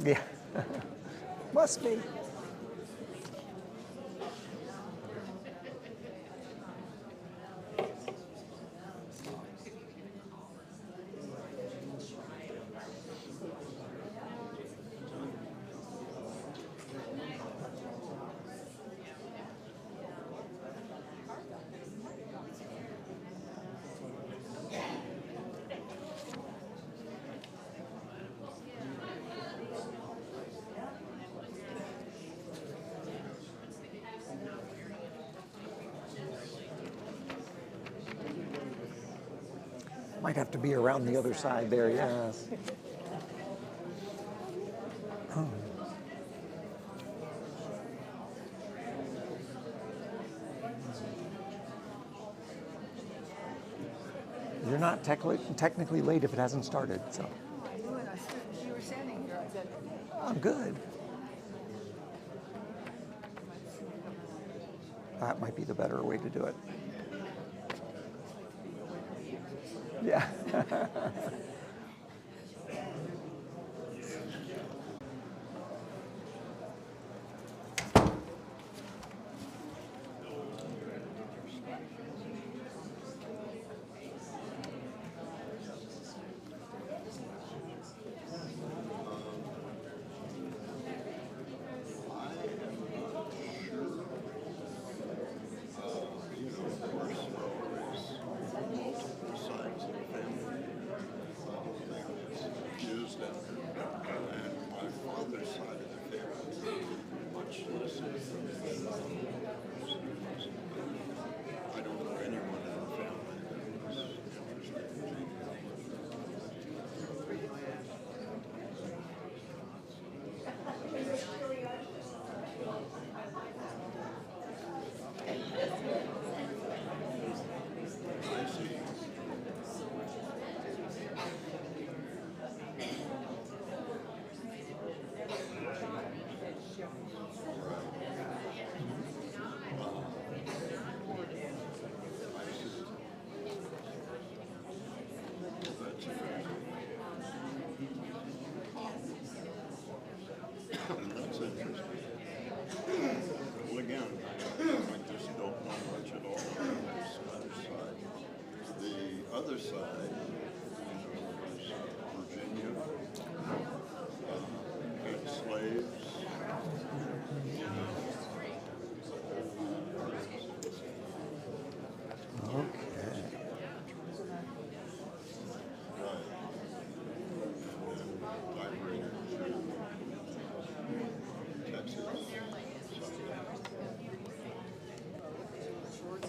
Yeah, must be. Might have to be around the other side there, yes. Oh. You're not technically late if it hasn't started, so. You were standing here, I said, I'm good. That might be the better way to do it. Yeah. Well, again, I just don't know much at all on this other side. The other side, is Virginia, had slaves. Okay.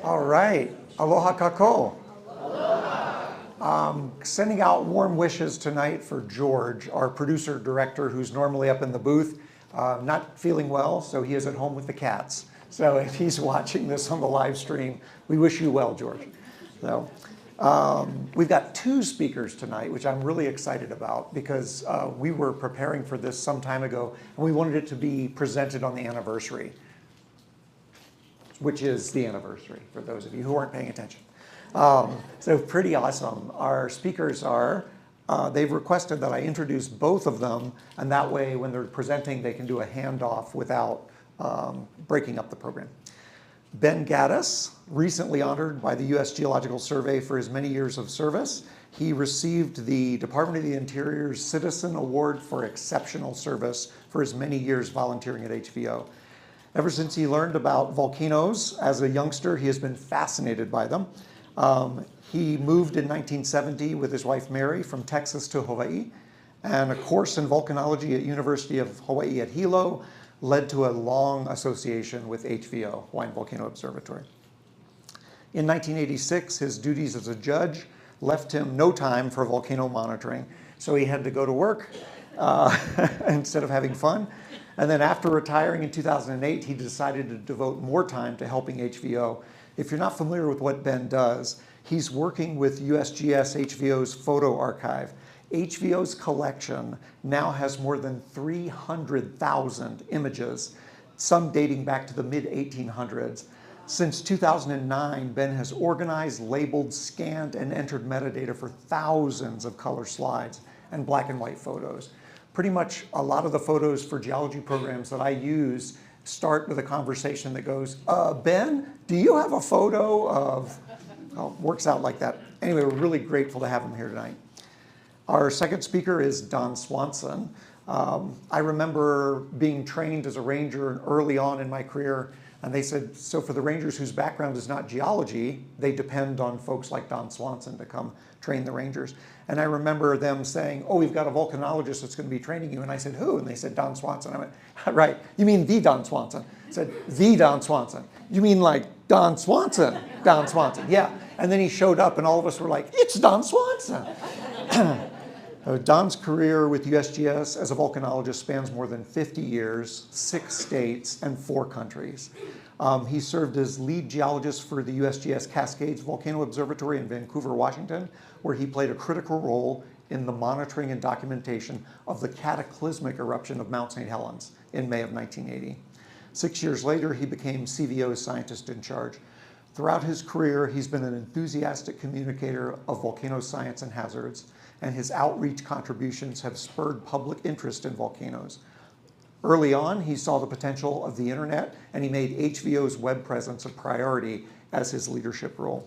All right. Aloha kako. Sending out warm wishes tonight for George, our producer-director, who's normally up in the booth, not feeling well, so he is at home with the cats. So if he's watching this on the live stream, we wish you well, George. So, we've got two speakers tonight, which I'm really excited about because we were preparing for this some time ago, and we wanted it to be presented on the anniversary, which is the anniversary, for those of you who aren't paying attention. So pretty awesome. Our speakers are, they've requested that I introduce both of them, and that way when they're presenting, they can do a handoff without breaking up the program. Ben Gaddis, recently honored by the U.S. Geological Survey for his many years of service. He received the Department of the Interior's Citizen Award for Exceptional Service for his many years volunteering at HVO. Ever since he learned about volcanoes as a youngster, he has been fascinated by them. He moved in 1970 with his wife Mary from Texas to Hawaii, and a course in volcanology at University of Hawaii at Hilo led to a long association with HVO, Hawaiian Volcano Observatory. In 1986, his duties as a judge left him no time for volcano monitoring, so he had to go to work instead of having fun. And then after retiring in 2008, he decided to devote more time to helping HVO. If you're not familiar with what Ben does, he's working with USGS HVO's photo archive. HVO's collection now has more than 300,000 images, some dating back to the mid-1800s. Since 2009, Ben has organized, labeled, scanned, and entered metadata for thousands of color slides and black and white photos, pretty much a lot of the photos for geology programs that I use start with a conversation that goes, Ben, do you have a photo of, well, works out like that. Anyway, we're really grateful to have him here tonight. Our second speaker is Don Swanson. I remember being trained as a ranger early on in my career, and they said, so for the rangers whose background is not geology, they depend on folks like Don Swanson to come train the rangers. And I remember them saying, oh, we've got a volcanologist that's going to be training you. And I said, who? And they said, Don Swanson. I went, right, you mean the Don Swanson? I said, the Don Swanson. You mean like Don Swanson? Don Swanson, yeah. And then he showed up and all of us were like, it's Don Swanson. Don's career with USGS as a volcanologist spans more than 50 years, 6 states, and 4 countries. He served as lead geologist for the USGS Cascades Volcano Observatory in Vancouver, Washington, where he played a critical role in the monitoring and documentation of the cataclysmic eruption of Mount St. Helens in May of 1980. 6 years later, he became CVO's scientist in charge. Throughout his career, he's been an enthusiastic communicator of volcano science and hazards, and his outreach contributions have spurred public interest in volcanoes. Early on, he saw the potential of the internet, and he made HVO's web presence a priority as his leadership role.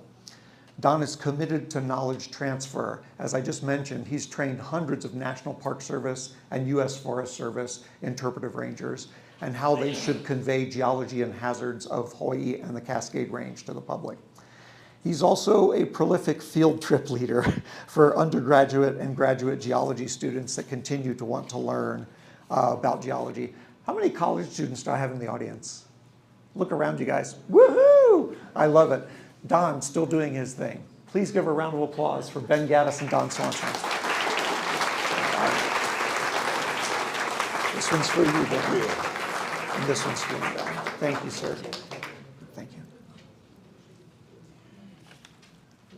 Don is committed to knowledge transfer. As I just mentioned, he's trained hundreds of National Park Service and U.S. Forest Service interpretive rangers and how they should convey geology and hazards of Hawaii and the Cascade Range to the public. He's also a prolific field trip leader for undergraduate and graduate geology students that continue to want to learn about geology. How many college students do I have in the audience? Look around, you guys. Woohoo! I love it. Don's still doing his thing. Please give a round of applause for Ben Gaddis and Don Swanson. This one's for you, Ben. And this one's for you, Don. Thank you, sir. Thank you.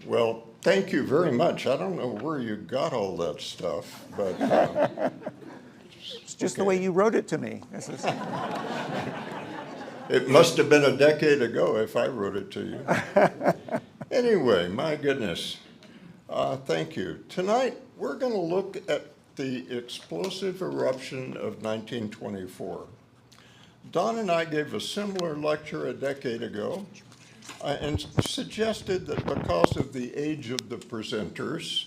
Well, thank you very much. I don't know where you got all that stuff, but It's just the way you wrote it to me. This is... It must have been a decade ago if I wrote it to you. Anyway, my goodness. Thank you. Tonight, we're going to look at the explosive eruption of 1924. Don and I gave a similar lecture a decade ago and suggested that because of the age of the presenters,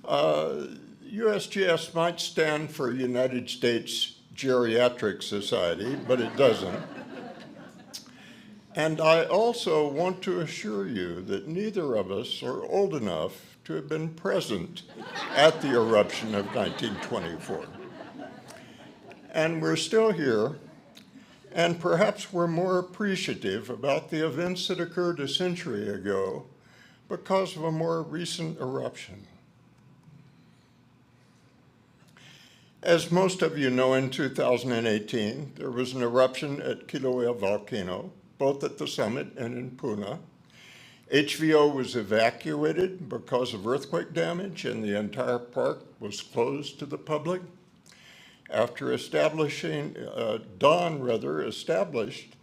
USGS might stand for United States Geriatric Society, but it doesn't. And I also want to assure you that neither of us are old enough to have been present at the eruption of 1924. And we're still here, and perhaps we're more appreciative about the events that occurred a century ago because of a more recent eruption. As most of you know, in 2018, there was an eruption at Kīlauea volcano, both at the summit and in Puna. HVO was evacuated because of earthquake damage, and the entire park was closed to the public. After establishing, Don established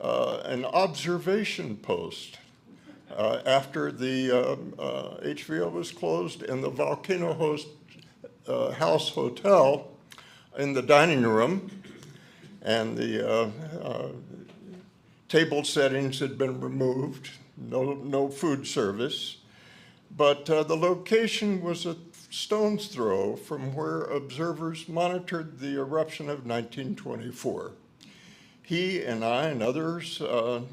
an observation post after the HVO was closed, and the Volcano House Hotel in the dining room, and the table settings had been removed, no food service, but the location was a stone's throw from where observers monitored the eruption of 1924. He and I and others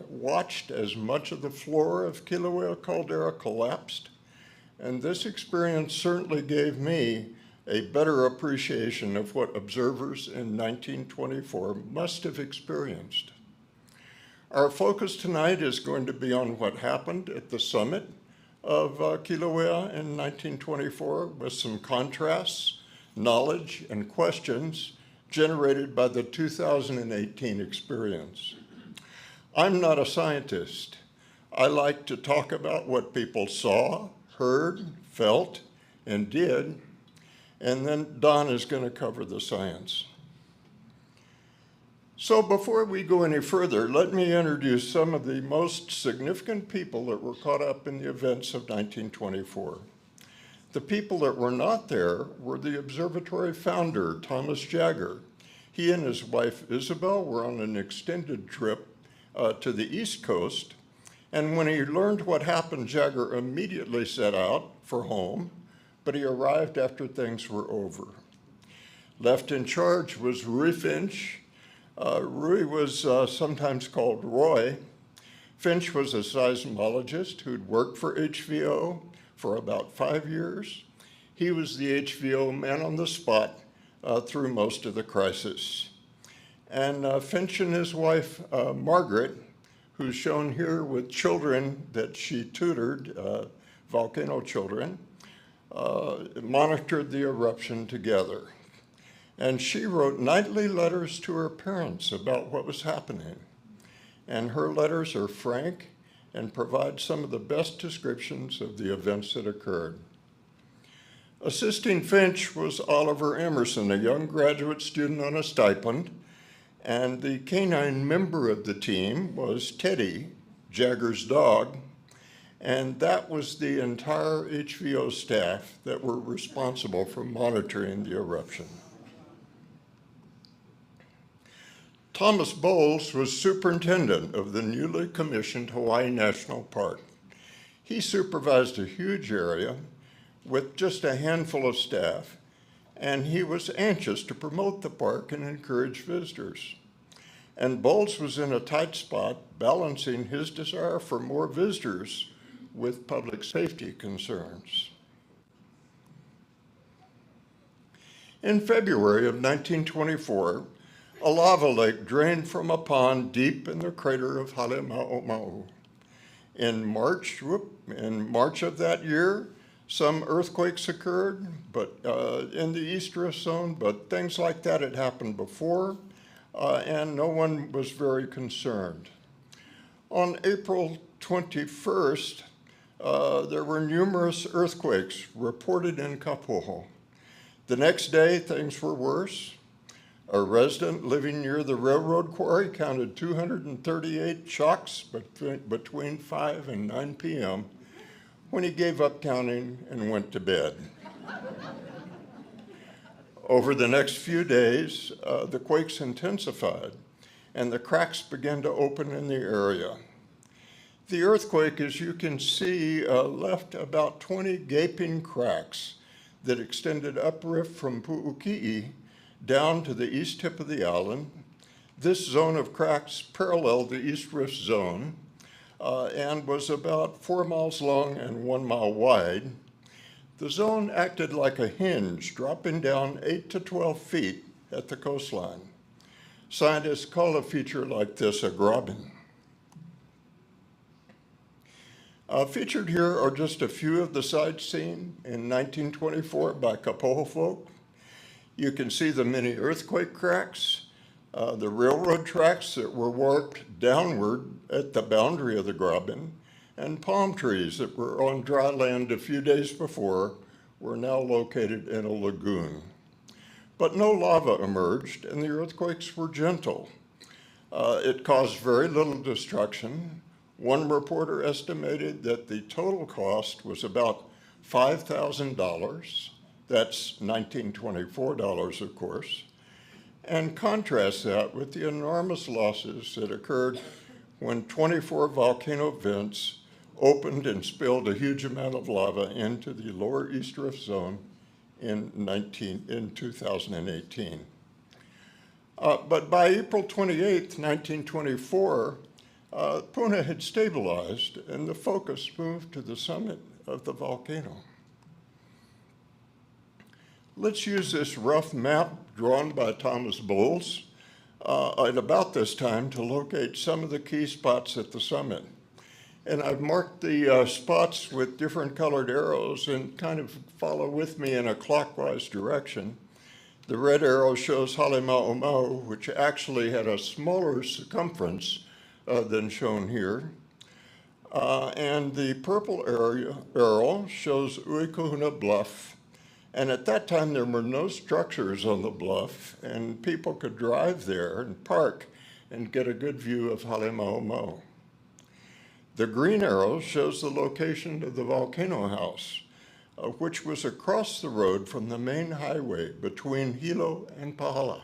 watched as much of the floor of Kīlauea caldera collapsed, and this experience certainly gave me a better appreciation of what observers in 1924 must have experienced. Our focus tonight is going to be on what happened at the summit of Kīlauea in 1924 with some contrasts, knowledge, and questions generated by the 2018 experience. I'm not a scientist. I like to talk about what people saw, heard, felt, and did, and then Don is going to cover the science. So before we go any further, let me introduce some of the most significant people that were caught up in the events of 1924. The people that were not there were the observatory founder, Thomas Jagger. He and his wife, Isabel, were on an extended trip to the East Coast. And when he learned what happened, Jagger immediately set out for home, but he arrived after things were over. Left in charge was Rui Finch. Rui was sometimes called Roy. Finch was a seismologist who'd worked for HVO for about 5 years. He was the HVO man on the spot through most of the crisis. And Finch and his wife, Margaret, who's shown here with children that she tutored, volcano children, monitored the eruption together. And she wrote nightly letters to her parents about what was happening. And her letters are frank and provide some of the best descriptions of the events that occurred. Assisting Finch was Oliver Emerson, a young graduate student on a stipend, and the canine member of the team was Teddy, Jagger's dog, and that was the entire HVO staff that were responsible for monitoring the eruption. Thomas Bowles was superintendent of the newly commissioned Hawaii National Park. He supervised a huge area with just a handful of staff, and he was anxious to promote the park and encourage visitors. And Bowles was in a tight spot, balancing his desire for more visitors with public safety concerns. In February of 1924, a lava lake drained from a pond deep in the crater of Halemaʻumaʻu. In March of that year, some earthquakes occurred, but in the East Rift Zone, but things like that had happened before, and no one was very concerned. On April 21st, there were numerous earthquakes reported in Kapoho. The next day, things were worse. A resident living near the railroad quarry counted 238 shocks between 5 and 9 p.m. when he gave up counting and went to bed. Over the next few days, the quakes intensified and the cracks began to open in the area. The earthquake, as you can see, left about 20 gaping cracks that extended uprift from Pu'uki'i down to the east tip of the island. This zone of cracks paralleled the East Rift Zone and was about 4 miles long and 1 mile wide. The zone acted like a hinge, dropping down 8 to 12 feet at the coastline. Scientists call a feature like this a graben. Featured here are just a few of the sites seen in 1924 by Kapoho folk. You can see the many earthquake cracks, the railroad tracks that were warped downward at the boundary of the graben, and palm trees that were on dry land a few days before were now located in a lagoon. But no lava emerged, and the earthquakes were gentle. It caused very little destruction. One reporter estimated that the total cost was about $5,000. That's 1924 dollars, of course. And contrast that with the enormous losses that occurred when 24 volcano vents opened and spilled a huge amount of lava into the lower East Rift Zone in 2018. But by April 28th, 1924, Puna had stabilized and the focus moved to the summit of the volcano. Let's use this rough map drawn by Thomas Bowles at about this time to locate some of the key spots at the summit. And I've marked the spots with different colored arrows and kind of follow with me in a clockwise direction. The red arrow shows Halemaʻumaʻu, which actually had a smaller circumference than shown here. And the purple arrow shows Uikahuna Bluff. And at that time, there were no structures on the bluff, and people could drive there and park and get a good view of Halemaʻumaʻu. The green arrow shows the location of the volcano house, which was across the road from the main highway between Hilo and Pahala.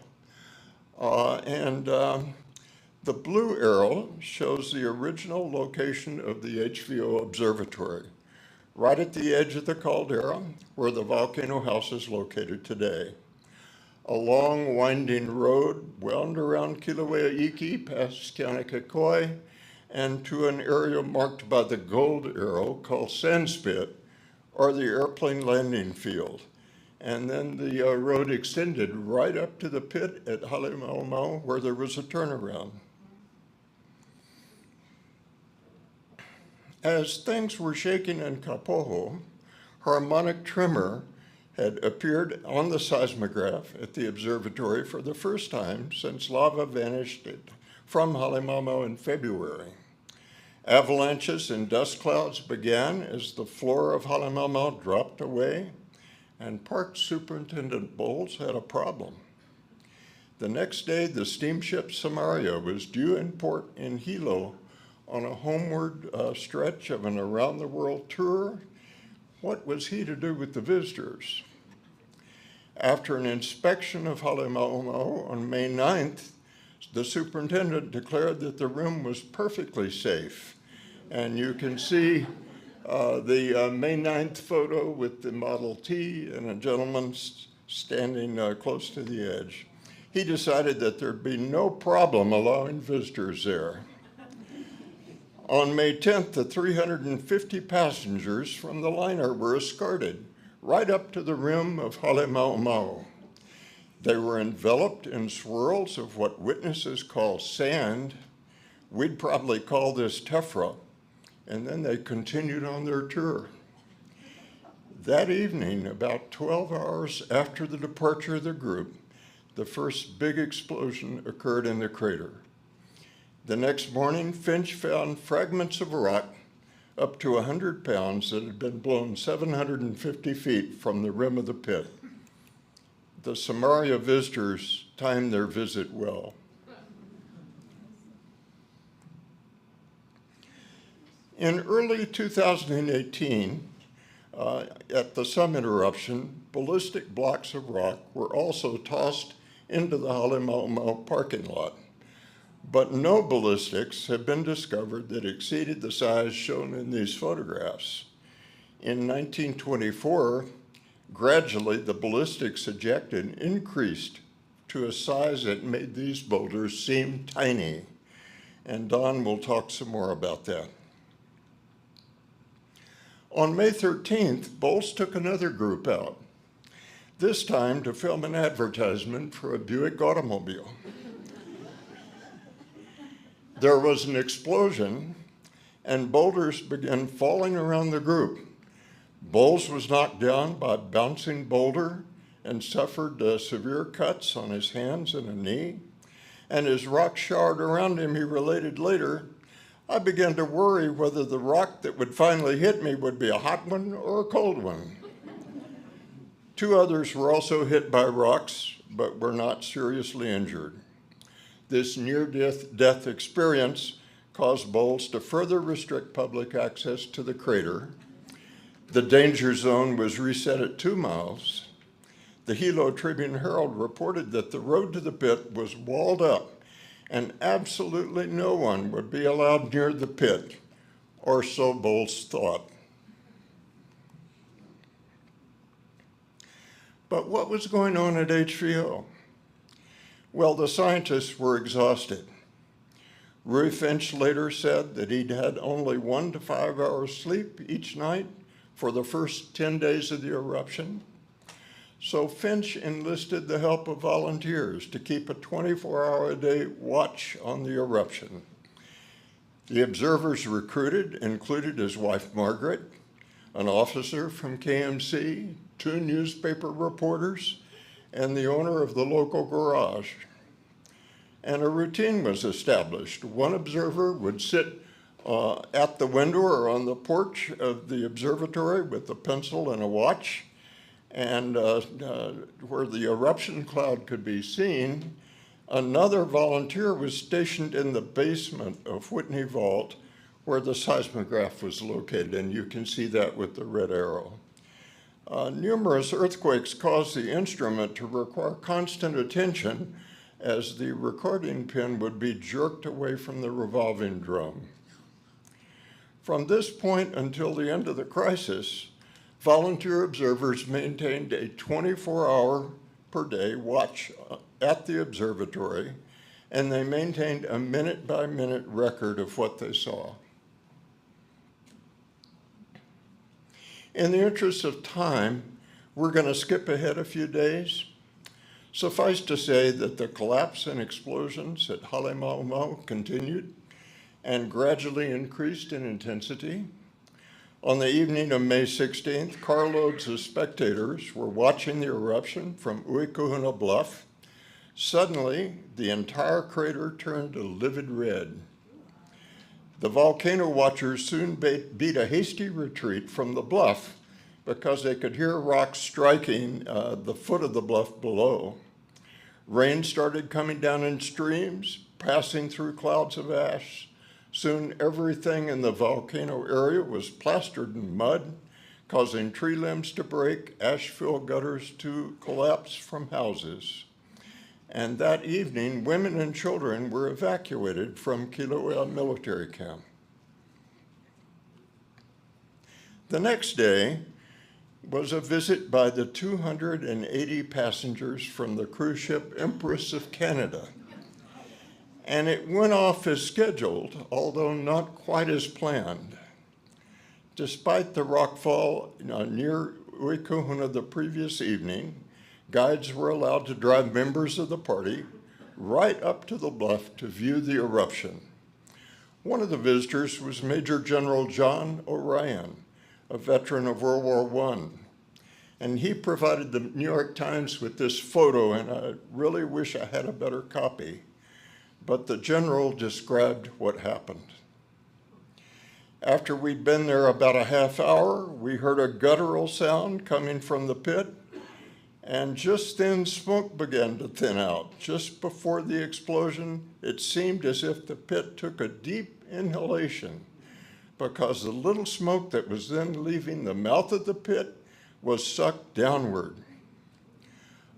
The blue arrow shows the original location of the HVO observatory, right at the edge of the caldera where the volcano house is located today. A long winding road wound around Kīlauea Iki past Keanakekoi and to an area marked by the gold arrow called Sandspit, or the airplane landing field. And then the road extended right up to the pit at Halemaʻumaʻu where there was a turnaround. As things were shaking in Kapoho, harmonic tremor had appeared on the seismograph at the observatory for the first time since lava vanished from Halemaʻumaʻu in February. Avalanches and dust clouds began as the floor of Halemaʻumaʻu dropped away, and Park Superintendent Bowles had a problem. The next day, the steamship Samaria was due in port in Hilo on a homeward stretch of an around-the-world tour. What was he to do with the visitors? After an inspection of Halemaʻumaʻu on May 9th, the superintendent declared that the room was perfectly safe. And you can see the May 9th photo with the Model T and a gentleman standing close to the edge. He decided that there'd be no problem allowing visitors there. On May 10th, the 350 passengers from the liner were escorted right up to the rim of Halemaʻumaʻu. They were enveloped in swirls of what witnesses call sand. We'd probably call this tephra. And then they continued on their tour. That evening, about 12 hours after the departure of the group, the first big explosion occurred in the crater. The next morning, Finch found fragments of rock up to 100 pounds that had been blown 750 feet from the rim of the pit. The Samaria visitors timed their visit well. In early 2018, at the summit eruption, ballistic blocks of rock were also tossed into the Halemaʻumaʻu parking lot. But no ballistics have been discovered that exceeded the size shown in these photographs. In 1924, gradually the ballistics ejected increased to a size that made these boulders seem tiny. And Don will talk some more about that. On May 13th, Bowles took another group out, this time to film an advertisement for a Buick automobile. There was an explosion, and boulders began falling around the group. Bowles was knocked down by a bouncing boulder and suffered severe cuts on his hands and a knee. And as rocks showered around him, he related later, I began to worry whether the rock that would finally hit me would be a hot one or a cold one. Two others were also hit by rocks, but were not seriously injured. This near-death experience caused Bowles to further restrict public access to the crater. The danger zone was reset at 2 miles. The Hilo Tribune-Herald reported that the road to the pit was walled up and absolutely no one would be allowed near the pit, or so Bowles thought. But what was going on at HVO? Well, the scientists were exhausted. Roy Finch later said that he'd had only 1 to 5 hours sleep each night for the first 10 days of the eruption. So Finch enlisted the help of volunteers to keep a 24-hour-a-day watch on the eruption. The observers recruited included his wife, Margaret, an officer from KMC, 2 newspaper reporters, and the owner of the local garage. And a routine was established. One observer would sit at the window or on the porch of the observatory with a pencil and a watch, and where the eruption cloud could be seen, another volunteer was stationed in the basement of Whitney Vault where the seismograph was located, and you can see that with the red arrow. Numerous earthquakes caused the instrument to require constant attention as the recording pin would be jerked away from the revolving drum. From this point until the end of the crisis, volunteer observers maintained a 24-hour per day watch at the observatory, and they maintained a minute-by-minute record of what they saw. In the interest of time, we're going to skip ahead a few days. Suffice to say that the collapse and explosions at Halemaʻumaʻu continued and gradually increased in intensity. On the evening of May 16th, carloads of spectators were watching the eruption from Uikuhuna Bluff. Suddenly, the entire crater turned a livid red. The volcano watchers soon beat a hasty retreat from the bluff because they could hear rocks striking the foot of the bluff below. Rain started coming down in streams, passing through clouds of ash. Soon everything in the volcano area was plastered in mud, causing tree limbs to break, ash-filled gutters to collapse from houses. And that evening, women and children were evacuated from Kīlauea military camp. The next day was a visit by the 280 passengers from the cruise ship Emeritus of Canada. And it went off as scheduled, although not quite as planned. Despite the rockfall near Uikuhuna the previous evening, guides were allowed to drive members of the party right up to the bluff to view the eruption. One of the visitors was Major General John O'Ryan, a veteran of World War I. And he provided the New York Times with this photo, and I really wish I had a better copy. But the general described what happened. After we'd been there about a half hour, we heard a guttural sound coming from the pit, and just then smoke began to thin out. Just before the explosion, it seemed as if the pit took a deep inhalation because the little smoke that was then leaving the mouth of the pit was sucked downward.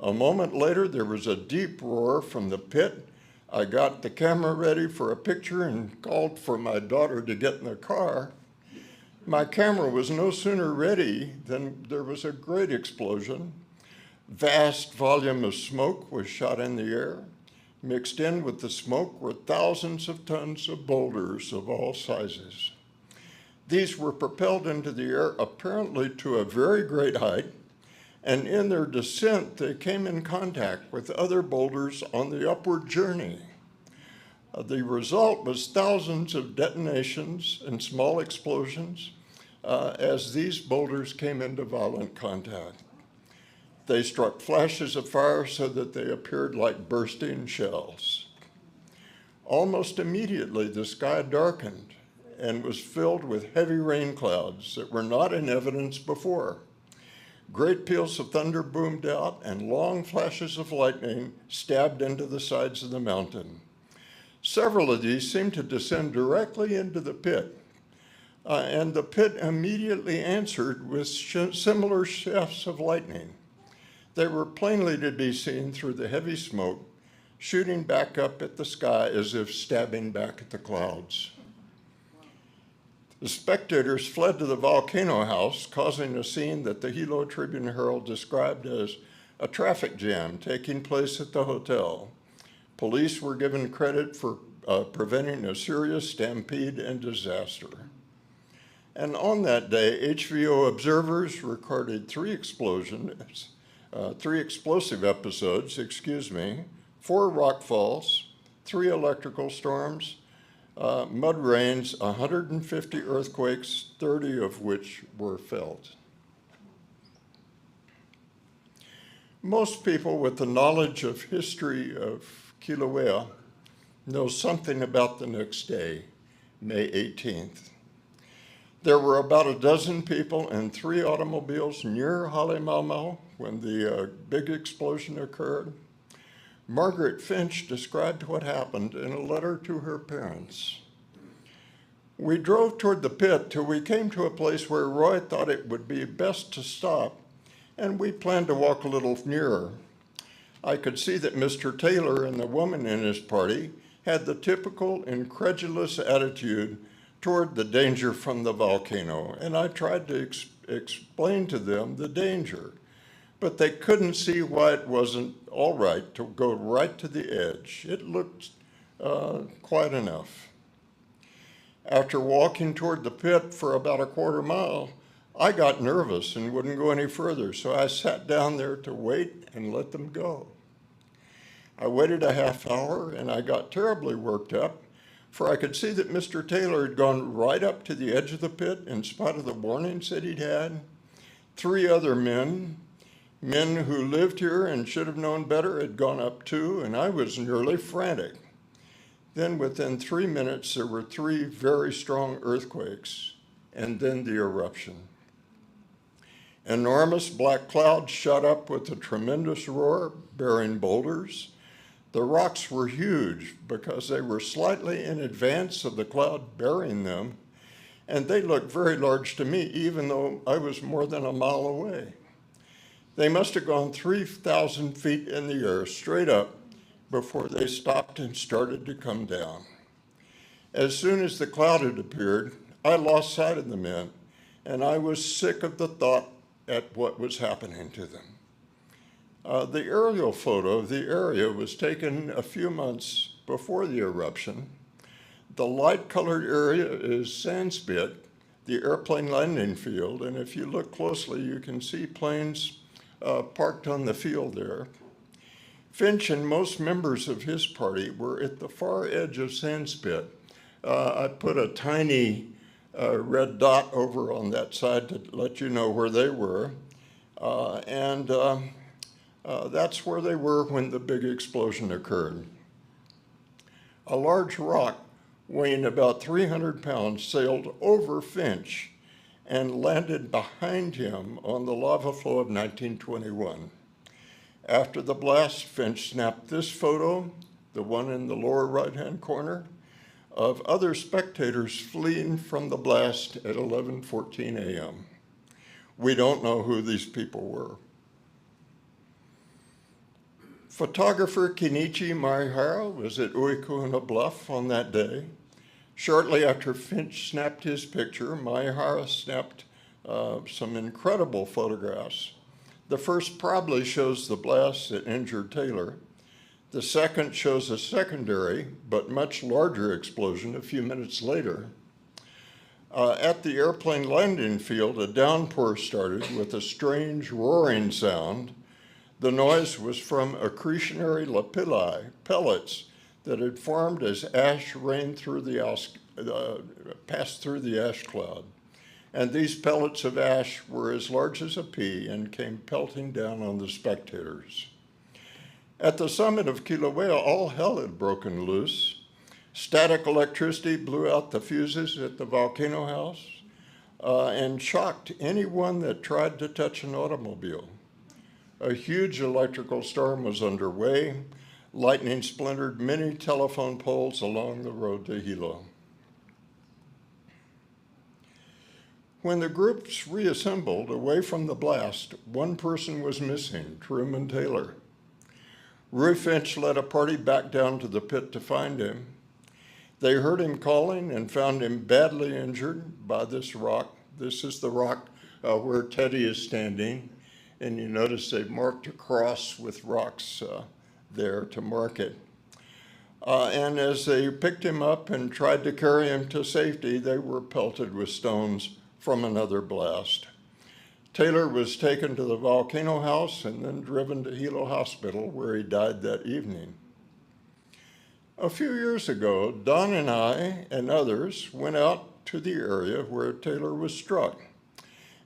A moment later, there was a deep roar from the pit. I got the camera ready for a picture and called for my daughter to get in the car. My camera was no sooner ready than there was a great explosion. Vast volume of smoke was shot in the air. Mixed in with the smoke were thousands of tons of boulders of all sizes. These were propelled into the air apparently to a very great height, and in their descent, they came in contact with other boulders on the upward journey. The result was thousands of detonations and small explosions as these boulders came into violent contact. They struck flashes of fire so that they appeared like bursting shells. Almost immediately, the sky darkened and was filled with heavy rain clouds that were not in evidence before. Great peals of thunder boomed out, and long flashes of lightning stabbed into the sides of the mountain. Several of these seemed to descend directly into the pit, and the pit immediately answered with similar shafts of lightning. They were plainly to be seen through the heavy smoke, shooting back up at the sky as if stabbing back at the clouds. The spectators fled to the volcano house, causing a scene that the Hilo Tribune-Herald described as a traffic jam taking place at the hotel. Police were given credit for preventing a serious stampede and disaster. And on that day, HVO observers recorded three explosive episodes, 4 rock falls, 3 electrical storms, mud rains, 150 earthquakes, 30 of which were felt. Most people with the knowledge of history of Kīlauea know something about the next day, May 18th. There were about a dozen people and 3 automobiles near Halemaʻumaʻu when the big explosion occurred. Margaret Finch described what happened in a letter to her parents. We drove toward the pit till we came to a place where Roy thought it would be best to stop and we planned to walk a little nearer. I could see that Mr. Taylor and the woman in his party had the typical incredulous attitude toward the danger from the volcano, and I tried to explain to them the danger, but they couldn't see why it wasn't all right to go right to the edge. It looked quite enough. After walking toward the pit for about a quarter mile, I got nervous and wouldn't go any further, so I sat down there to wait and let them go. I waited a half hour and I got terribly worked up, for I could see that Mr. Taylor had gone right up to the edge of the pit in spite of the warnings that he'd had. 3 other men who lived here and should have known better, had gone up too, and I was nearly frantic. Then within 3 minutes, there were 3 very strong earthquakes, and then the eruption. Enormous black clouds shot up with a tremendous roar, bearing boulders. The rocks were huge because they were slightly in advance of the cloud bearing them, and they looked very large to me, even though I was more than a mile away. They must have gone 3,000 feet in the air straight up before they stopped and started to come down. As soon as the cloud had appeared, I lost sight of the men, and I was sick of the thought at what was happening to them. The aerial photo of the area was taken a few months before the eruption. The light-colored area is Sandspit, the airplane landing field, and if you look closely, you can see planes parked on the field there. Finch and most members of his party were at the far edge of Sandspit. I put a tiny red dot over on that side to let you know where they were. That's where they were when the big explosion occurred. A large rock weighing about 300 pounds sailed over Finch and landed behind him on the lava flow of 1921. After the blast, Finch snapped this photo, the one in the lower right-hand corner, of other spectators fleeing from the blast at 11:14 a.m. We don't know who these people were. Photographer Kenichi Maehara was at Uikuhuna Bluff on that day. Shortly after Finch snapped his picture, Maehara snapped some incredible photographs. The first probably shows the blast that injured Taylor. The second shows a secondary but much larger explosion a few minutes later. At the airplane landing field, a downpour started with a strange roaring sound. The noise was from accretionary lapilli, pellets, that had formed as ash rained through passed through the ash cloud. And these pellets of ash were as large as a pea and came pelting down on the spectators. At the summit of Kīlauea, all hell had broken loose. Static electricity blew out the fuses at the volcano house and shocked anyone that tried to touch an automobile. A huge electrical storm was underway. Lightning splintered many telephone poles along the road to Hilo. When the groups reassembled away from the blast, one person was missing, Truman Taylor. Roy Finch led a party back down to the pit to find him. They heard him calling and found him badly injured by this rock. This is the rock where Teddy is standing. And you notice they've marked a cross with rocks there to mark it. And as they picked him up and tried to carry him to safety, they were pelted with stones from another blast. Taylor was taken to the volcano house and then driven to Hilo Hospital, where he died that evening. A few years ago, Don and I and others went out to the area where Taylor was struck.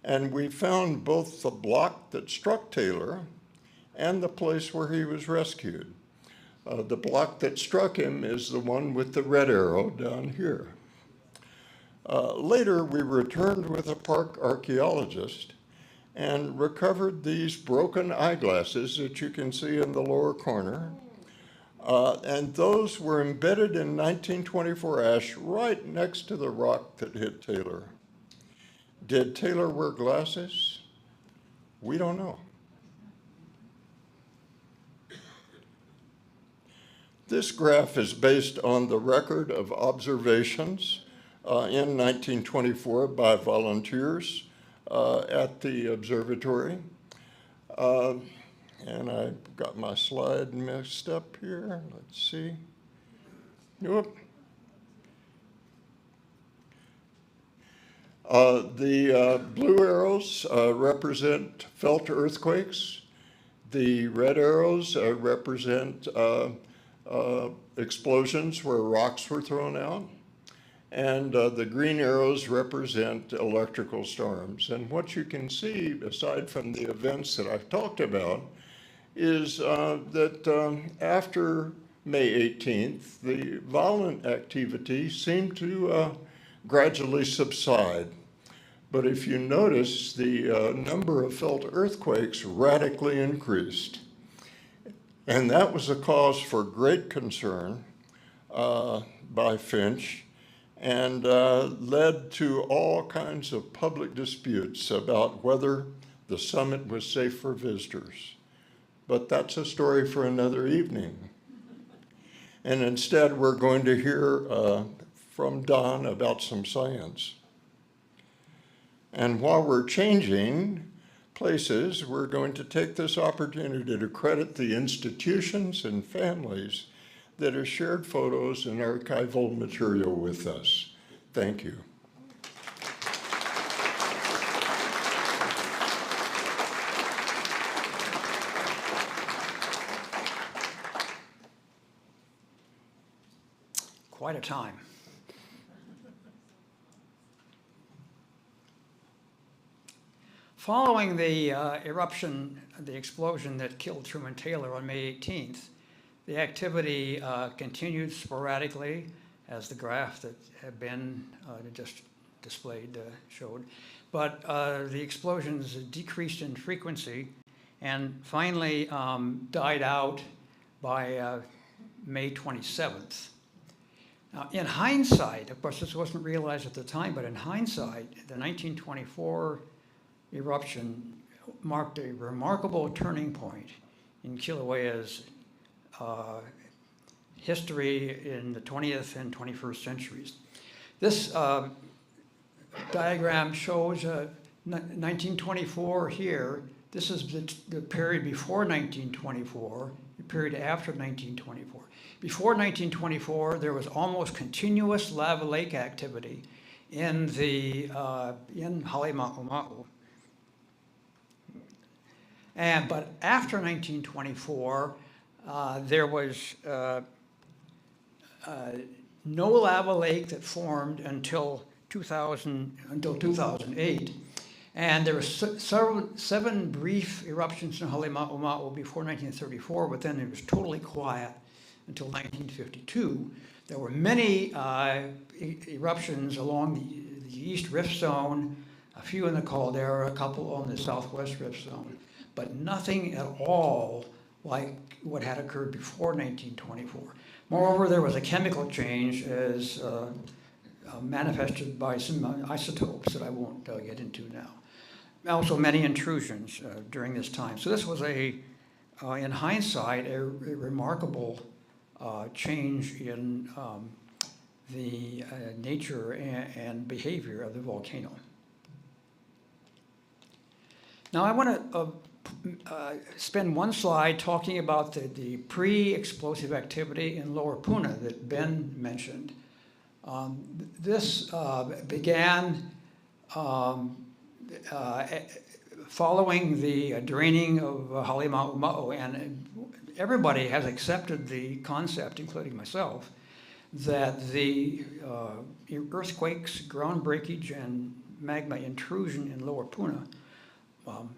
And we found both the block that struck Taylor and the place where he was rescued. The block that struck him is the one with the red arrow down here. Later, we returned with a park archaeologist and recovered these broken eyeglasses that you can see in the lower corner. And those were embedded in 1924 ash right next to the rock that hit Taylor. Did Taylor wear glasses? We don't know. This graph is based on the record of observations in 1924 by volunteers at the observatory. And I got my slide mixed up here. Let's see. Whoop. The blue arrows represent felt earthquakes. The red arrows represent explosions where rocks were thrown out. And the green arrows represent electrical storms. And what you can see, aside from the events that I've talked about, is that after May 18th, the violent activity seemed to gradually subside. But if you notice, the number of felt earthquakes radically increased. And that was a cause for great concern by Finch, and led to all kinds of public disputes about whether the summit was safe for visitors. But that's a story for another evening. And instead, we're going to hear from Don about some science. And while we're changing places, we're going to take this opportunity to credit the institutions and families that have shared photos and archival material with us. Thank you. Quite a time. Following the eruption, the explosion that killed Truman Taylor on May 18th, the activity continued sporadically, as the graph that had been just displayed showed. But the explosions decreased in frequency and finally died out by May 27th. Now, in hindsight, of course, this wasn't realized at the time, but in hindsight, the 1924 eruption marked a remarkable turning point in Kīlauea's history in the 20th and 21st centuries. This diagram shows 1924 here. This is the period before 1924, the period after 1924. Before 1924, there was almost continuous lava lake activity in Halemaʻumaʻu. But after 1924, there was no lava lake that formed until 2008. And there were seven brief eruptions in Halemaʻumaʻu before 1934, but then it was totally quiet until 1952. There were many eruptions along the East Rift Zone, a few in the caldera, a couple on the Southwest Rift Zone, but nothing at all like what had occurred before 1924. Moreover, there was a chemical change as manifested by some isotopes that I won't get into now. Also many intrusions during this time. So this was in hindsight, a remarkable change in the nature and behavior of the volcano. Now I want to spend one slide talking about the pre-explosive activity in Lower Puna that Ben mentioned. This began following the draining of Halemaʻumaʻu, and everybody has accepted the concept, including myself, that the earthquakes, ground breakage, and magma intrusion in Lower Puna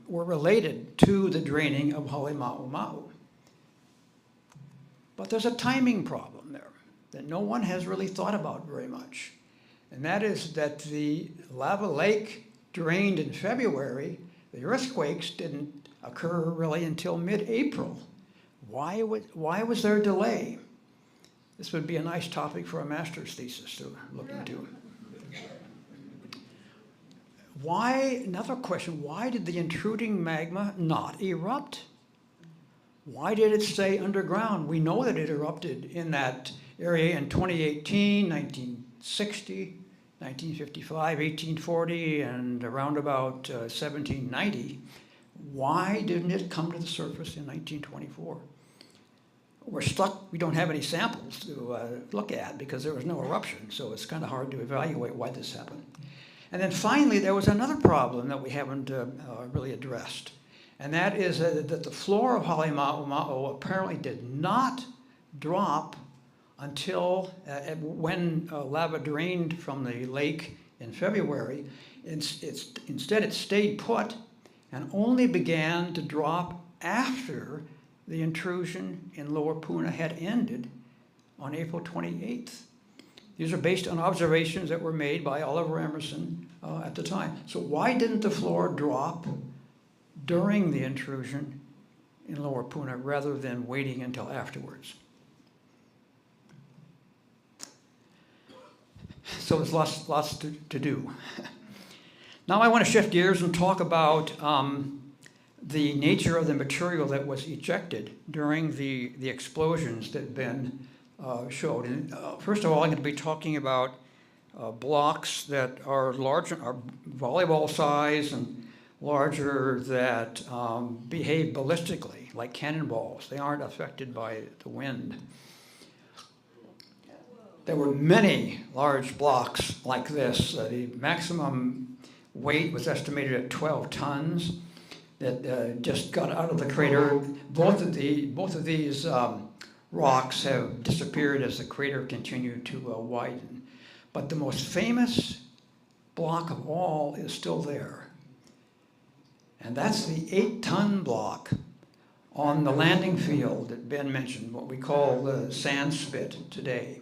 were related to the draining of Halemaʻumaʻu. But there's a timing problem there that no one has really thought about very much. And that is that the lava lake drained in February. The earthquakes didn't occur really until mid-April. Why was there a delay? This would be a nice topic for a master's thesis to look into. Another question, why did the intruding magma not erupt? Why did it stay underground? We know that it erupted in that area in 2018, 1960, 1955, 1840, and around about 1790. Why didn't it come to the surface in 1924? We're stuck, we don't have any samples to look at because there was no eruption, so it's kind of hard to evaluate why this happened. And then finally, there was another problem that we haven't really addressed, and that is that the floor of Halemaʻumaʻu apparently did not drop until when lava drained from the lake in February. Instead, it stayed put and only began to drop after the intrusion in Lower Puna had ended on April 28th. These are based on observations that were made by Oliver Emerson at the time. So why didn't the floor drop during the intrusion in Lower Puna rather than waiting until afterwards? So there's lots to do. Now I want to shift gears and talk about the nature of the material that was ejected during the explosions that Ben showed. And, first of all, I'm going to be talking about blocks that are larger, are volleyball size and larger, that behave ballistically, like cannonballs. They aren't affected by the wind. There were many large blocks like this. The maximum weight was estimated at 12 tons that just got out of the crater. Both of these rocks have disappeared as the crater continued to widen. But the most famous block of all is still there. And that's the 8-ton block on the landing field that Ben mentioned, what we call the sand spit today.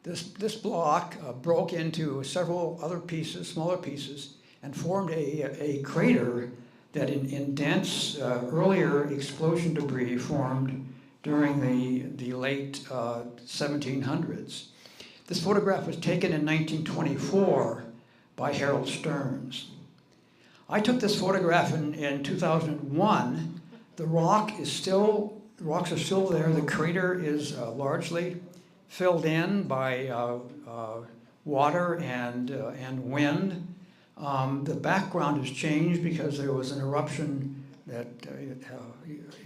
This block broke into several other pieces, smaller pieces, and formed a crater that in dense earlier explosion debris formed during the late 1700s. This photograph was taken in 1924 by Harold Stearns. I took this photograph in 2001. The rocks are still there. The crater is largely filled in by water and wind. The background has changed because there was an eruption that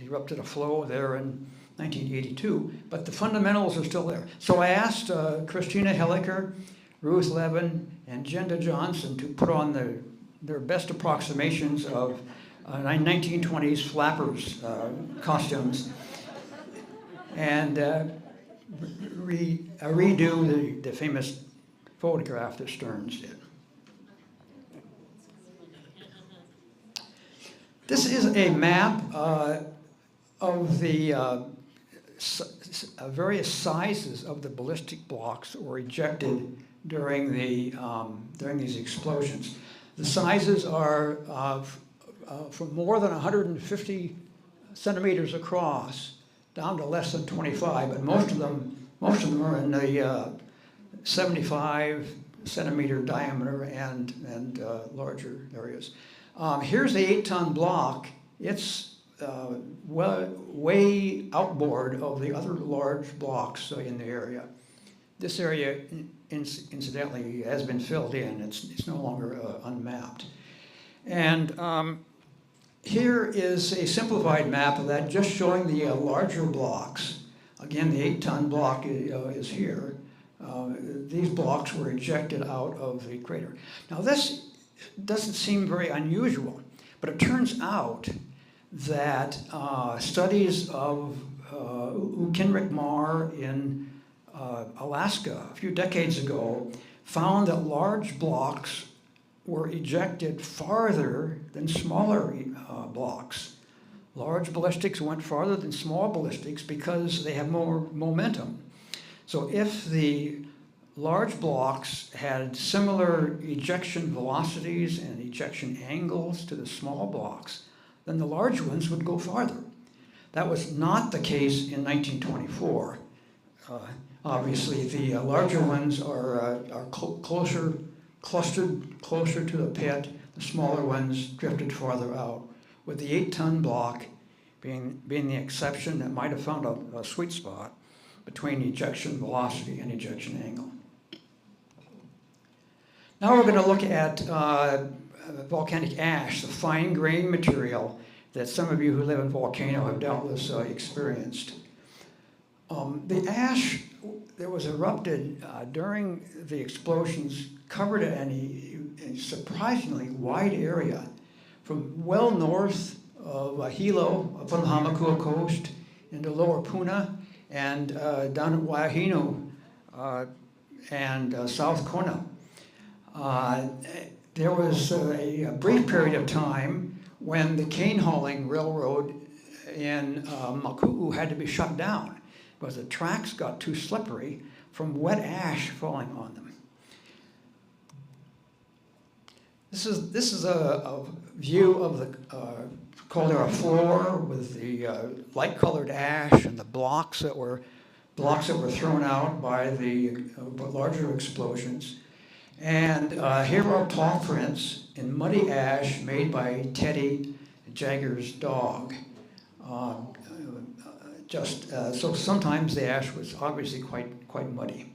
erupted a flow there in 1982, but the fundamentals are still there. So I asked Christina Helliker, Ruth Levin, and Jenda Johnson to put on their best approximations of 1920s flappers costumes and redo the famous photograph that Stearns did. This is a map of the various sizes of the ballistic blocks that were ejected during these explosions. The sizes are from more than 150 centimeters across down to less than 25, but most of them are in the 75 centimeter diameter and larger areas. Here's the 8-ton block. It's way outboard of the other large blocks in the area. This area, incidentally, has been filled in. It's no longer unmapped. And here is a simplified map of that, just showing the larger blocks. Again, the 8-ton block is here. These blocks were ejected out of the crater. Now this doesn't seem very unusual, but it turns out that studies of Ukinrich Mar in Alaska a few decades ago found that large blocks were ejected farther than smaller blocks. Large ballistics went farther than small ballistics because they have more momentum. So if the large blocks had similar ejection velocities and ejection angles to the small blocks, then the large ones would go farther. That was not the case in 1924. Obviously, the larger ones are clustered closer to the pit. The smaller ones drifted farther out, with the 8-ton block being the exception that might have found a sweet spot between ejection velocity and ejection angle. Now we're going to look at volcanic ash, the fine-grained material that some of you who live in volcano have doubtless experienced. The ash that was erupted during the explosions covered a surprisingly wide area from well north of Hilo up on the Hamakua coast into Lower Puna and down at Waihino and South Kona. There was a brief period of time when the cane hauling railroad in Maku'u had to be shut down because the tracks got too slippery from wet ash falling on them. This is a view of the caldera floor with the light-colored ash and the blocks that were thrown out by the larger explosions. And here are paw prints in muddy ash made by Teddy Jagger's dog. So sometimes the ash was obviously quite muddy.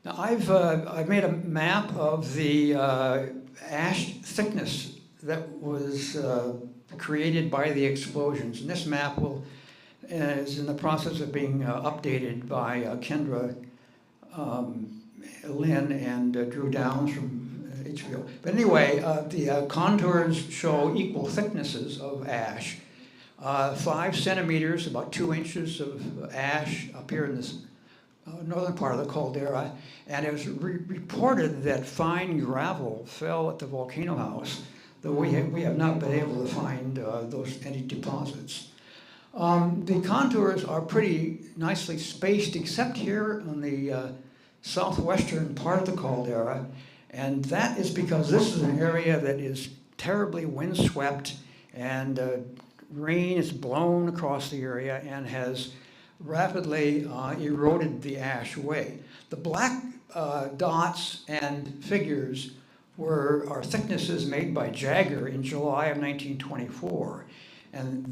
Now I've made a map of the ash thickness that was created by the explosions, and this map is in the process of being updated by Kendra Lynn and Drew Downs from HVERI. But anyway, the contours show equal thicknesses of ash. 5 centimeters, about 2 inches of ash up here in this northern part of the caldera, and it was reported that fine gravel fell at the volcano house, though we have not been able to find any deposits. The contours are pretty nicely spaced, except here on the southwestern part of the caldera, and that is because this is an area that is terribly windswept, and rain is blown across the area and has rapidly eroded the ash away. The black dots and figures are thicknesses made by Jagger in July of 1924, and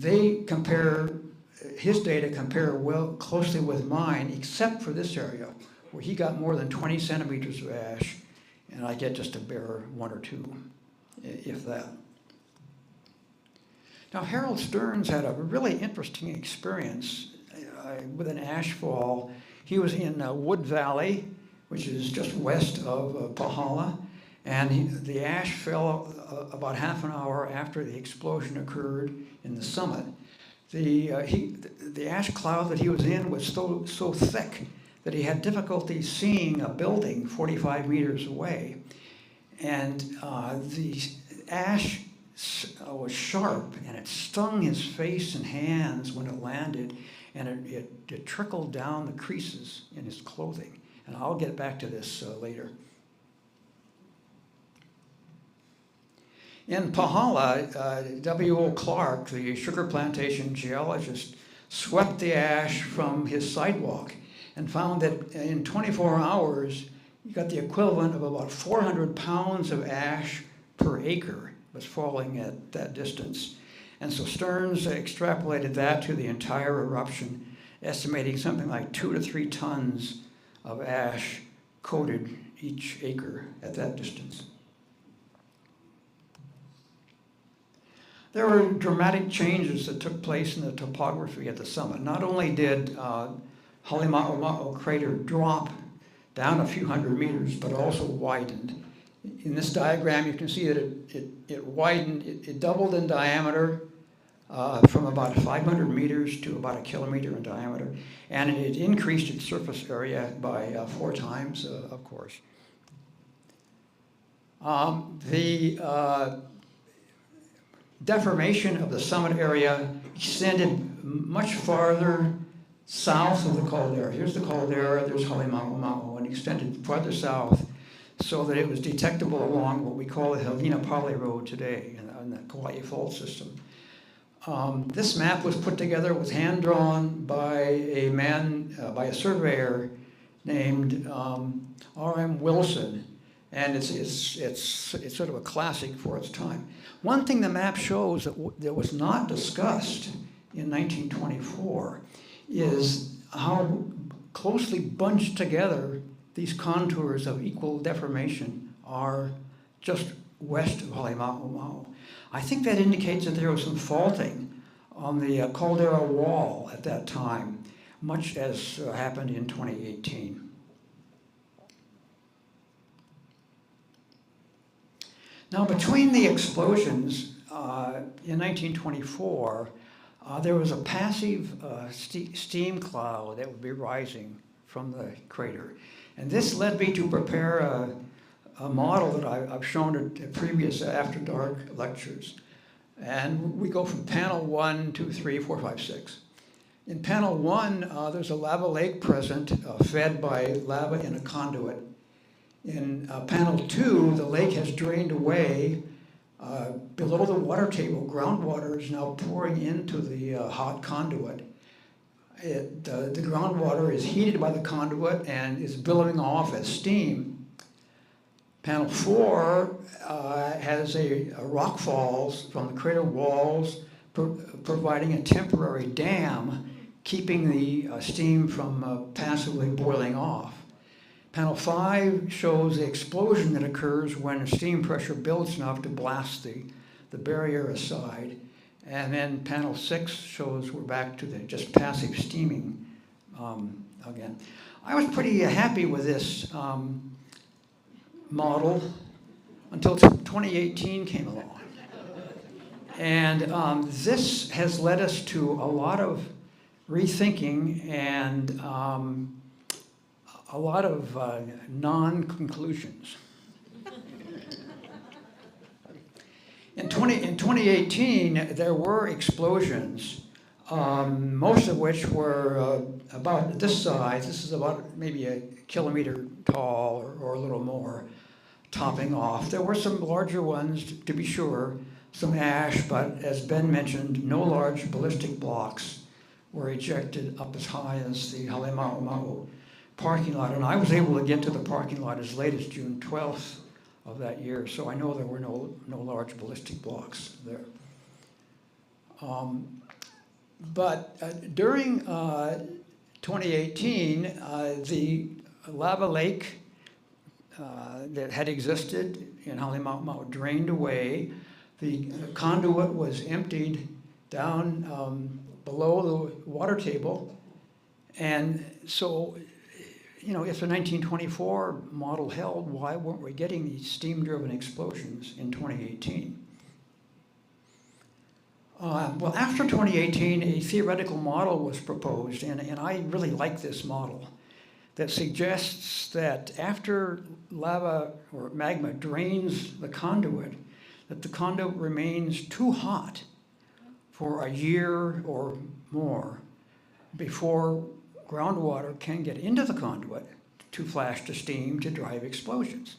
his data compare closely with mine, except for this area, where he got more than 20 centimeters of ash, and I get just a bare 1 or 2, if that. Now, Harold Stearns had a really interesting experience with an ash fall. He was in Wood Valley, which is just west of Pahala, and the ash fell about half an hour after the explosion occurred in the summit. The ash cloud that he was in was so thick that he had difficulty seeing a building 45 meters away. And the ash was sharp, and it stung his face and hands when it landed, and it trickled down the creases in his clothing. And I'll get back to this later. In Pahala, W.O. Clark, the sugar plantation geologist, swept the ash from his sidewalk and found that in 24 hours, you got the equivalent of about 400 pounds of ash per acre was falling at that distance. And so Stearns extrapolated that to the entire eruption, estimating something like 2 to 3 tons of ash coated each acre at that distance. There were dramatic changes that took place in the topography at the summit. Not only did Halemaʻumaʻu crater drop down a few hundred meters, but also widened. In this diagram, you can see that it widened, it doubled in diameter from about 500 meters to about 1 kilometer in diameter, and it increased its surface area by 4 times, of course. The deformation of the summit area extended much farther south of the caldera. Here's the caldera, there's Halemaʻumaʻu, and extended farther south so that it was detectable along what we call the Helena Poly Road today in the Kauai fault system. This map was put together, was hand-drawn by a man, by a surveyor named R.M. Wilson, And it's sort of a classic for its time. One thing the map shows that was not discussed in 1924 is how closely bunched together these contours of equal deformation are just west of Halemaʻumaʻu. I think that indicates that there was some faulting on the caldera wall at that time, much as happened in 2018. Now, between the explosions in 1924, there was a passive steam cloud that would be rising from the crater. And this led me to prepare a model that I've shown at previous After Dark lectures. And we go from panel 1, 2, 3, 4, 5, 6. In panel 1, there's a lava lake present, fed by lava in a conduit. In panel 2, the lake has drained away. Below the water table, groundwater is now pouring into the hot conduit. The groundwater is heated by the conduit and is billowing off as steam. Panel 4 has a rock falls from the crater walls, providing a temporary dam, keeping the steam from passively boiling off. Panel 5 shows the explosion that occurs when steam pressure builds enough to blast the barrier aside. And then panel 6 shows we're back to the just passive steaming again. I was pretty happy with this model until 2018 came along. And this has led us to a lot of rethinking and a lot of non-conclusions. In 2018, there were explosions, most of which were about this size. This is about maybe a kilometer tall or a little more, topping off. There were some larger ones, to be sure, some ash, but as Ben mentioned, no large ballistic blocks were ejected up as high as the Halemaʻumaʻu parking lot. And I was able to get to the parking lot as late as June 12th of that year, so I know there were no large ballistic blocks there. But during 2018, the lava lake that had existed in Halemaʻumaʻu drained away. The conduit was emptied down below the water table. And so, you know, if the 1924 model held, why weren't we getting these steam-driven explosions in 2018? Well, after 2018, a theoretical model was proposed, and I really like this model, that suggests that after lava or magma drains the conduit, that the conduit remains too hot for a year or more before groundwater can get into the conduit to flash to steam to drive explosions.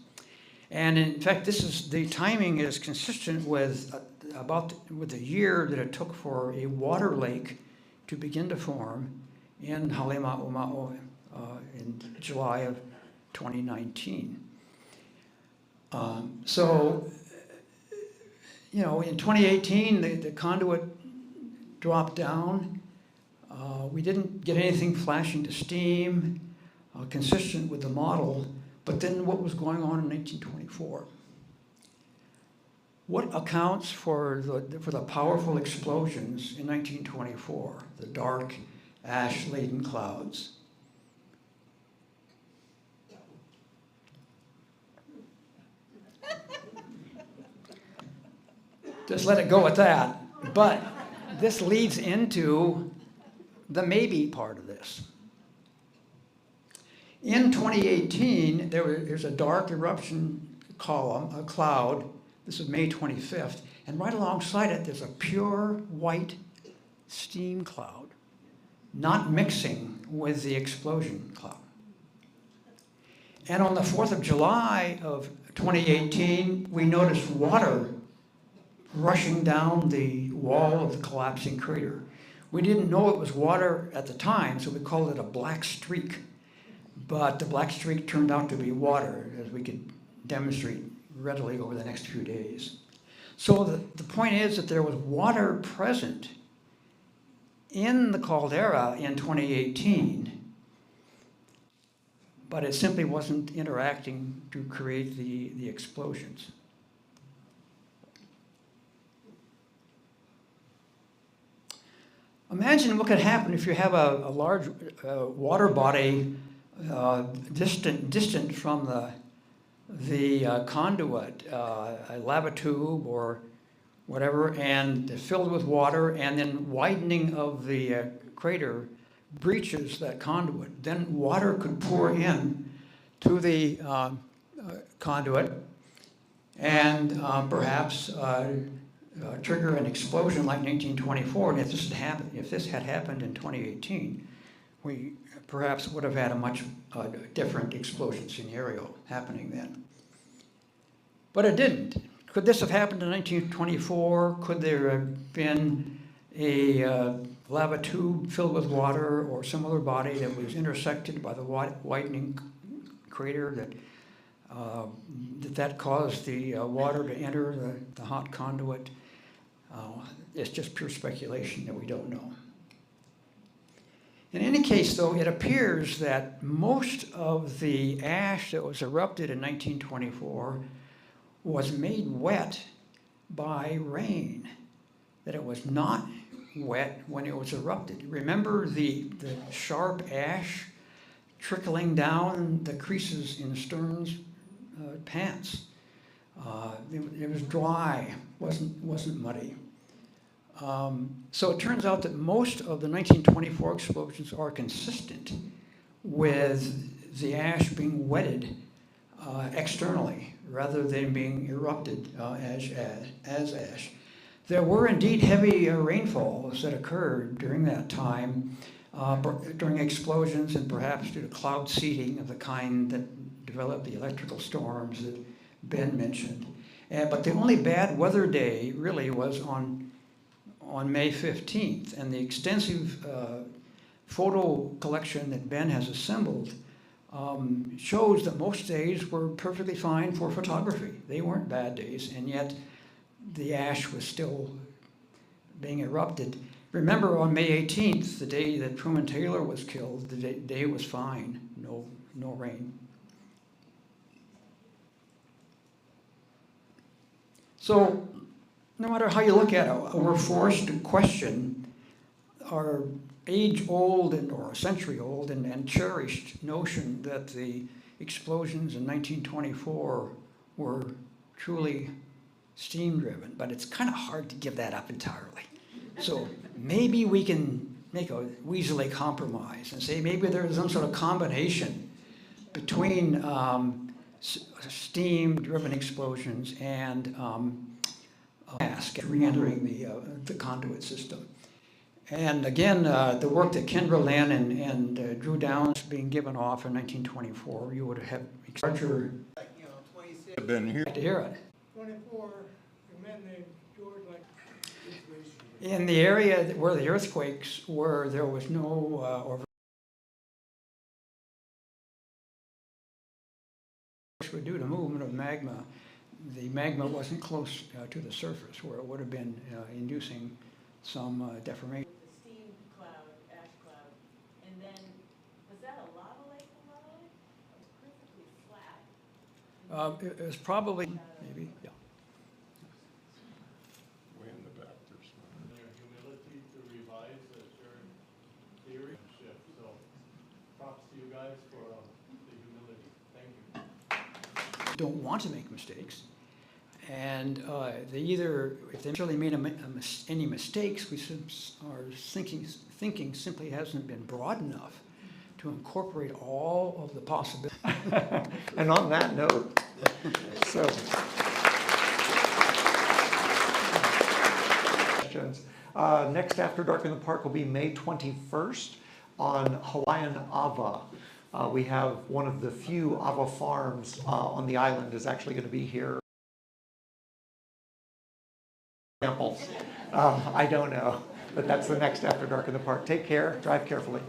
And in fact, the timing is consistent with with the year that it took for a water lake to begin to form in Halemaʻumaʻu in July of 2019. So, you know, in 2018, the conduit dropped down. We didn't get anything flashing to steam, consistent with the model, but then what was going on in 1924? What accounts for the powerful explosions in 1924, the dark, ash-laden clouds? Just let it go at that. But this leads into the maybe part of this. In 2018, there's a dark eruption column, a cloud. This is May 25th. And right alongside it, there's a pure white steam cloud, not mixing with the explosion cloud. And on the 4th of July of 2018, we noticed water rushing down the wall of the collapsing crater. We didn't know it was water at the time, so we called it a black streak. But the black streak turned out to be water, as we could demonstrate readily over the next few days. So the point is that there was water present in the caldera in 2018, but it simply wasn't interacting to create the explosions. Imagine what could happen if you have a large water body distant from the conduit, a lava tube or whatever, and filled with water, and then widening of the crater breaches that conduit. Then water could pour in to the conduit and perhaps trigger an explosion like 1924. And if this had happened in 2018, we perhaps would have had a much different explosion scenario happening then. But it didn't. Could this have happened in 1924? Could there have been a lava tube filled with water or some other body that was intersected by the widening crater that caused the water to enter the hot conduit? It's just pure speculation that we don't know. In any case, though, it appears that most of the ash that was erupted in 1924 was made wet by rain, that it was not wet when it was erupted. Remember the sharp ash trickling down the creases in Stern's pants. It was dry, wasn't muddy. So it turns out that most of the 1924 explosions are consistent with the ash being wetted externally rather than being erupted as ash. There were indeed heavy rainfalls that occurred during that time, during explosions and perhaps due to cloud seeding of the kind that developed the electrical storms that Ben mentioned. But the only bad weather day really was on May 15th, and the extensive photo collection that Ben has assembled shows that most days were perfectly fine for photography. They weren't bad days, and yet the ash was still being erupted. Remember, on May 18th, the day that Truman Taylor was killed, the day was fine, no rain. So, no matter how you look at it, we're forced to question our age-old or century-old and cherished notion that the explosions in 1924 were truly steam-driven, but it's kind of hard to give that up entirely. So maybe we can make a weaselly compromise and say maybe there's some sort of combination between steam-driven explosions and gas re-entering the conduit system. And again, the work that Kendra Lynn and Drew Downs being given off in 1924, you would have larger. Like, 26. I've been here. To hear it. 24, a man named George, like, In the area where the earthquakes were, there was no or would due to movement of magma. The magma wasn't close to the surface where it would have been inducing some deformation. The steam cloud, ash cloud, and then was that a lava lake? It was perfectly flat. It was probably maybe, yeah. Way in the back, there's one. Their humility to revise the shared theory shift. So props to you guys for the humility. Thank you. Don't want to make mistakes, and they either, if they really made any mistakes, we are thinking simply hasn't been broad enough to incorporate all of the possibilities. And on that note, so questions. Next After Dark in the Park will be May 21st on Hawaiian Ava. We have one of the few Ava farms on the island is actually going to be here. I don't know, but that's the next After Dark in the Park. Take care, drive carefully.